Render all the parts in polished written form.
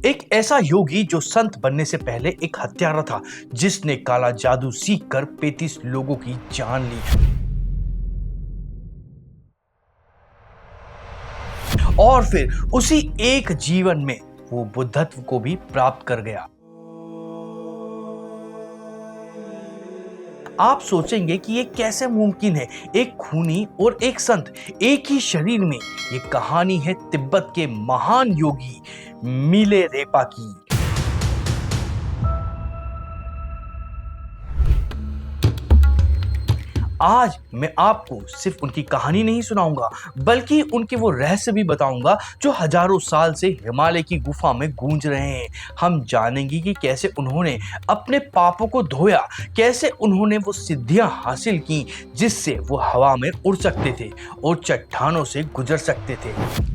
एक ऐसा योगी जो संत बनने से पहले एक हत्यारा था, जिसने काला जादू सीखकर 35 लोगों की जान ली और फिर उसी एक जीवन में वो बुद्धत्व को भी प्राप्त कर गया। आप सोचेंगे कि ये कैसे मुमकिन है, एक खूनी और एक संत एक ही शरीर में। ये कहानी है तिब्बत के महान योगी मिलेरेपा की। आज मैं आपको सिर्फ उनकी कहानी नहीं सुनाऊंगा, बल्कि उनके वो रहस्य भी बताऊंगा जो हजारों साल से हिमालय की गुफा में गूंज रहे हैं। हम जानेंगे कि कैसे उन्होंने अपने पापों को धोया, कैसे उन्होंने वो सिद्धियां हासिल की जिससे वो हवा में उड़ सकते थे और चट्टानों से गुजर सकते थे।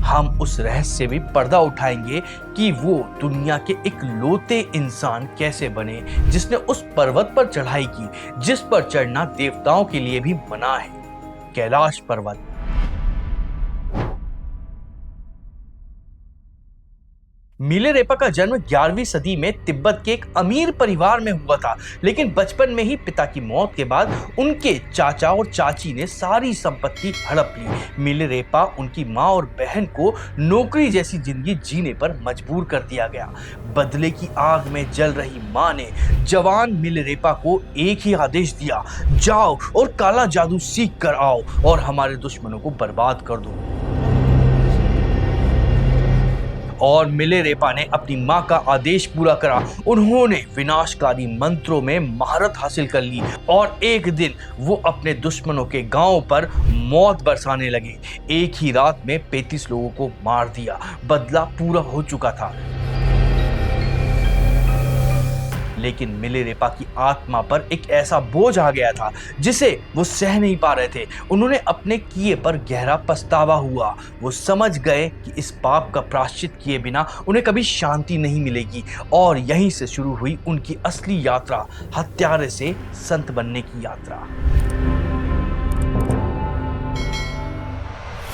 हम उस रहस्य से भी पर्दा उठाएंगे कि वो दुनिया के इकलौते इंसान कैसे बने जिसने उस पर्वत पर चढ़ाई की जिस पर चढ़ना देवताओं के लिए भी मना है, कैलाश पर्वत। मिलेरेपा का जन्म 11वीं सदी में तिब्बत के एक अमीर परिवार में हुआ था, लेकिन बचपन में ही पिता की मौत के बाद उनके चाचा और चाची ने सारी संपत्ति हड़प ली। मिलेरेपा उनकी माँ और बहन को नौकरी जैसी जिंदगी जीने पर मजबूर कर दिया गया। बदले की आग में जल रही माँ ने जवान मिलेरेपा को एक ही आदेश दिया, जाओ और काला जादू सीख कर आओ और हमारे दुश्मनों को बर्बाद कर दो। और मिलेरेपा ने अपनी मां का आदेश पूरा करा। उन्होंने विनाशकारी मंत्रों में महारत हासिल कर ली और एक दिन वो अपने दुश्मनों के गांव पर मौत बरसाने लगे। एक ही रात में 35 लोगों को मार दिया। बदला पूरा हो चुका था, लेकिन मिलेरेपा की आत्मा पर एक ऐसा बोझ आ गया था जिसे वो सह नहीं पा रहे थे। उन्होंने अपने किए पर गहरा पछतावा हुआ। वो समझ गए कि इस पाप का प्रायश्चित किए बिना उन्हें कभी शांति नहीं मिलेगी और यहीं से शुरू हुई उनकी असली यात्रा, हत्यारे से संत बनने की यात्रा।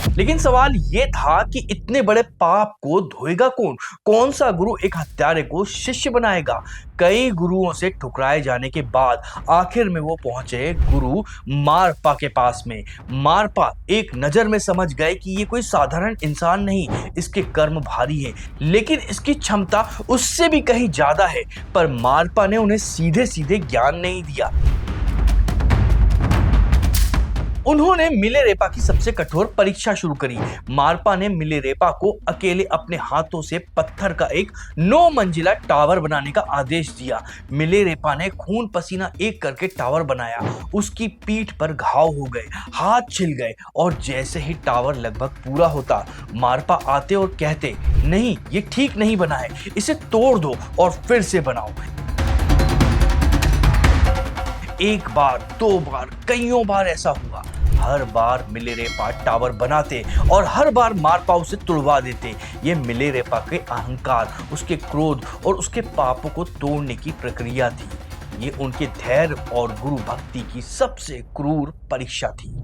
लेकिन सवाल ये था कि इतने बड़े पाप को धोएगा कौन? कौन सा गुरु एक हत्यारे को शिष्य बनाएगा? कई गुरुओं से ठुकराए जाने के बाद आखिर में वो पहुंचे गुरु मारपा के पास में। मारपा एक नजर में समझ गए कि ये कोई साधारण इंसान नहीं, इसके कर्म भारी हैं, लेकिन इसकी क्षमता उससे भी कहीं ज्यादा है। पर मारपा ने उन्हें सीधे सीधे ज्ञान नहीं दिया। उन्होंने मिलेरेपा की सबसे कठोर परीक्षा शुरू करी। मारपा ने मिलेरेपा को अकेले अपने हाथों से पत्थर का एक 9 मंजिला टावर बनाने का आदेश दिया। मिलेरेपा ने खून पसीना एक करके टावर बनाया। उसकी पीठ पर घाव हो गए, हाथ छिल गए और जैसे ही टावर लगभग पूरा होता, मारपा आते और कहते, नहीं, ये ठीक नहीं बना है, इसे तोड़ दो और फिर से बनाओ। एक बार, 2 बार, कईयों बार ऐसा हुआ। हर बार मिलेरेपा टावर बनाते और हर बार मारपा उसे तुड़वा देते। ये मिलेरेपा के अहंकार, उसके क्रोध और उसके पापों को तोड़ने की प्रक्रिया थी। ये उनके धैर्य और गुरु भक्ति की सबसे क्रूर परीक्षा थी।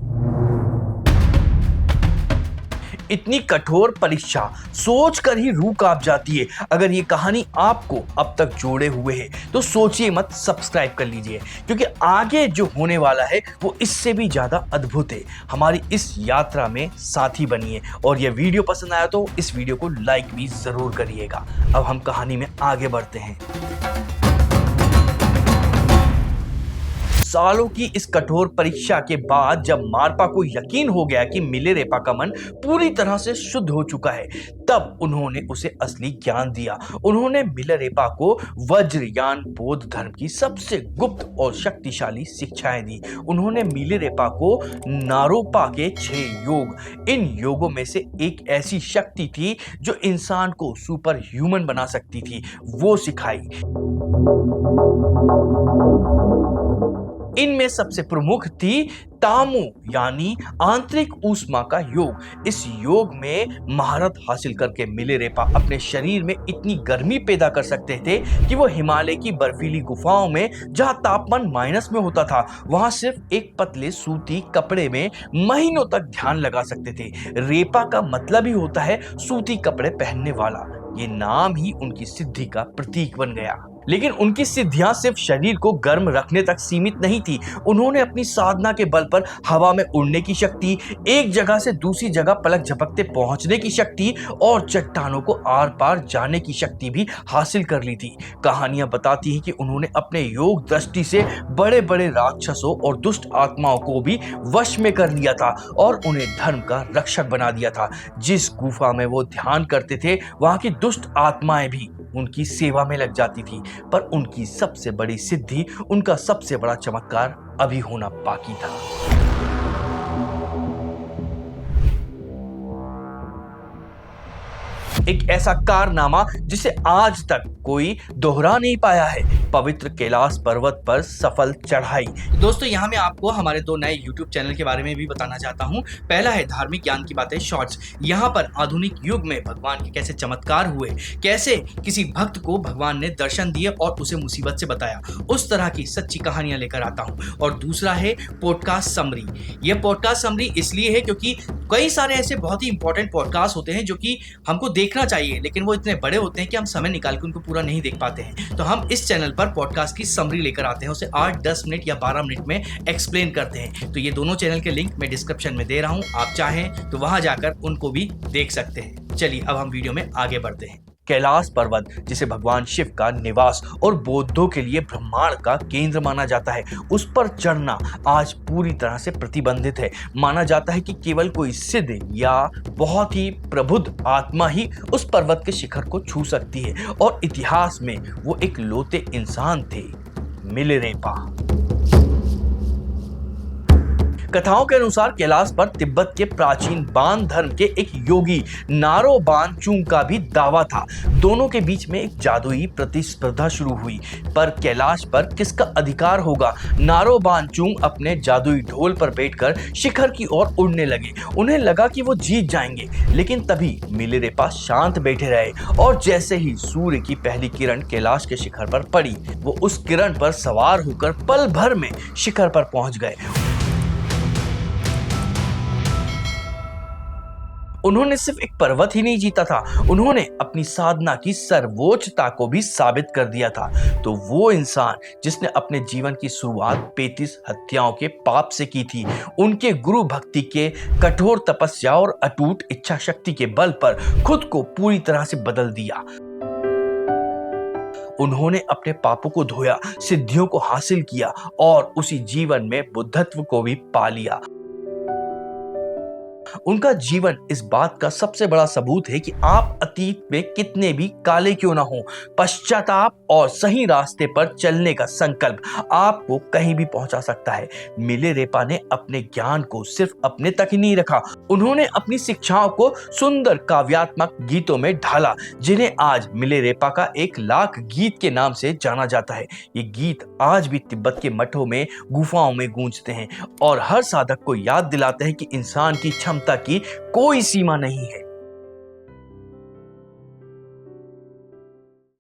इतनी कठोर परीक्षा सोचकर ही रूह कांप जाती है। अगर ये कहानी आपको अब तक जोड़े हुए है तो सोचिए मत, सब्सक्राइब कर लीजिए, क्योंकि आगे जो होने वाला है वो इससे भी ज्यादा अद्भुत है। हमारी इस यात्रा में साथी बनिए और यह वीडियो पसंद आया तो इस वीडियो को लाइक भी जरूर करिएगा। अब हम कहानी में आगे बढ़ते हैं। सालों की इस कठोर परीक्षा के बाद जब मारपा को यकीन हो गया कि मिलेरेपा का मन पूरी तरह से शुद्ध हो चुका है, तब उन्होंने उसे असली ज्ञान दिया। उन्होंने मिलेरेपा को वज्रयान बौद्ध धर्म की सबसे गुप्त और शक्तिशाली शिक्षाएं दी। उन्होंने मिलेरेपा को नारोपा के 6 योग, इन योगों में से एक ऐसी शक्ति थी जो इंसान को सुपर ह्यूमन बना सकती थी, वो सिखाई। इनमें सबसे प्रमुख थी तामो यानी आंतरिक ऊष्मा का योग। इस योग में महारत हासिल करके मिलिरेपा अपने शरीर में इतनी गर्मी पैदा कर सकते थे कि वो हिमालय की बर्फीली गुफाओं में जहां तापमान माइनस में होता था वहां सिर्फ एक पतले सूती कपड़े में महीनों तक ध्यान लगा सकते थे। रेपा का मतलब ही होता है सूती कपड़े पहनने वाला। ये नाम ही उनकी सिद्धि का प्रतीक बन गया। लेकिन उनकी सिद्धियां सिर्फ शरीर को गर्म रखने तक सीमित नहीं थी। उन्होंने अपनी साधना के बल पर हवा में उड़ने की शक्ति, एक जगह से दूसरी जगह पलक झपकते पहुंचने की शक्ति और चट्टानों को आर पार जाने की शक्ति भी हासिल कर ली थी। कहानियां बताती हैं कि उन्होंने अपने योग दृष्टि से बड़े बड़े राक्षसों और दुष्ट आत्माओं को भी वश में कर लिया था और उन्हें धर्म का रक्षक बना दिया था। जिस गुफा में वो ध्यान करते थे वहां की दुष्ट आत्माएं भी उनकी सेवा में लग जाती थी। पर उनकी सबसे बड़ी सिद्धि, उनका सबसे बड़ा चमत्कार अभी होना बाकी था। एक ऐसा कारनामा जिसे आज तक कोई दोहरा नहीं पाया है, पवित्र कैलाश पर्वत पर सफल चढ़ाई। दोस्तों, यहाँ मैं आपको हमारे 2 नए YouTube चैनल के बारे में भी बताना चाहता हूँ। पहला है धार्मिक ज्ञान की बातें शॉर्ट्स। यहाँ पर आधुनिक युग में भगवान के कैसे चमत्कार हुए, कैसे किसी भक्त को भगवान ने दर्शन दिए और उसे मुसीबत से बताया, उस तरह की सच्ची कहानियां लेकर आता हूँ। और दूसरा है पॉडकास्ट समरी। यह पॉडकास्ट समरी इसलिए है क्योंकि कई सारे ऐसे बहुत ही इंपॉर्टेंट पॉडकास्ट होते हैं जो कि हमको देखना चाहिए, लेकिन वो इतने बड़े होते हैं कि हम समय निकाल के उनको पूरा नहीं देख पाते हैं। तो हम इस चैनल पर पॉडकास्ट की समरी लेकर आते हैं, उसे 8, 10 मिनट या 12 मिनट में एक्सप्लेन करते हैं। तो ये दोनों चैनल के लिंक मैं डिस्क्रिप्शन में दे रहा हूं, आप चाहें तो वहां जाकर उनको भी देख सकते हैं। चलिए अब हम वीडियो में आगे बढ़ते हैं। कैलाश पर्वत, जिसे भगवान शिव का निवास और बौद्धों के लिए ब्रह्मांड का केंद्र माना जाता है, उस पर चढ़ना आज पूरी तरह से प्रतिबंधित है। माना जाता है कि केवल कोई सिद्ध या बहुत ही प्रबुद्ध आत्मा ही उस पर्वत के शिखर को छू सकती है और इतिहास में वो एक लौते इंसान थे, मिलिरेपा। कथाओं के अनुसार कैलाश पर तिब्बत के प्राचीन बान धर्म के एक योगी नारो बानचुंग का भी दावा था। दोनों के बीच में एक जादुई प्रतिस्पर्धा शुरू हुई, पर कैलाश पर किसका अधिकार होगा। नारो बानचुंग अपने जादुई ढोल पर बैठकर शिखर की ओर उड़ने लगे। उन्हें लगा कि वो जीत जाएंगे, लेकिन तभी मिलिरेपा शांत बैठे रहे और जैसे ही सूर्य की पहली किरण कैलाश के शिखर पर पड़ी, वो उस किरण पर सवार होकर पल भर में शिखर पर पहुंच गए। उन्होंने सिर्फ एक पर्वत ही नहीं जीता था, उन्होंने अपनी साधना की सर्वोच्चता को भी साबित कर दिया था। तो वो इंसान जिसने अपने जीवन की शुरुआत 35 हत्याओं के पाप से की थी, उनके गुरु भक्ति के कठोर तपस्या और अटूट इच्छा शक्ति के बल पर खुद को पूरी तरह से बदल दिया। उन्होंने अपने पापों को धोया, सिद्धियों को हासिल किया और उसी जीवन में बुद्धत्व को भी पा लिया। उनका जीवन इस बात का सबसे बड़ा सबूत है कि आप अतीत में कितने भी काले क्यों ना हो, पश्चाताप और सही रास्ते पर चलने का संकल्प आपको कहीं भी पहुंचा सकता है। मिलिरेपा ने अपने ज्ञान को सिर्फ अपने तक ही नहीं रखा, उन्होंने अपनी शिक्षाओं को सुंदर काव्यात्मक गीतों में ढाला, जिन्हें आज मिलिरेपा का 1 लाख गीत के नाम से जाना जाता है। ये गीत आज भी तिब्बत के मठों में, गुफाओं में गूंजते हैं और हर साधक को याद दिलाते हैं कि इंसान की क्षमता की कोई सीमा नहीं है।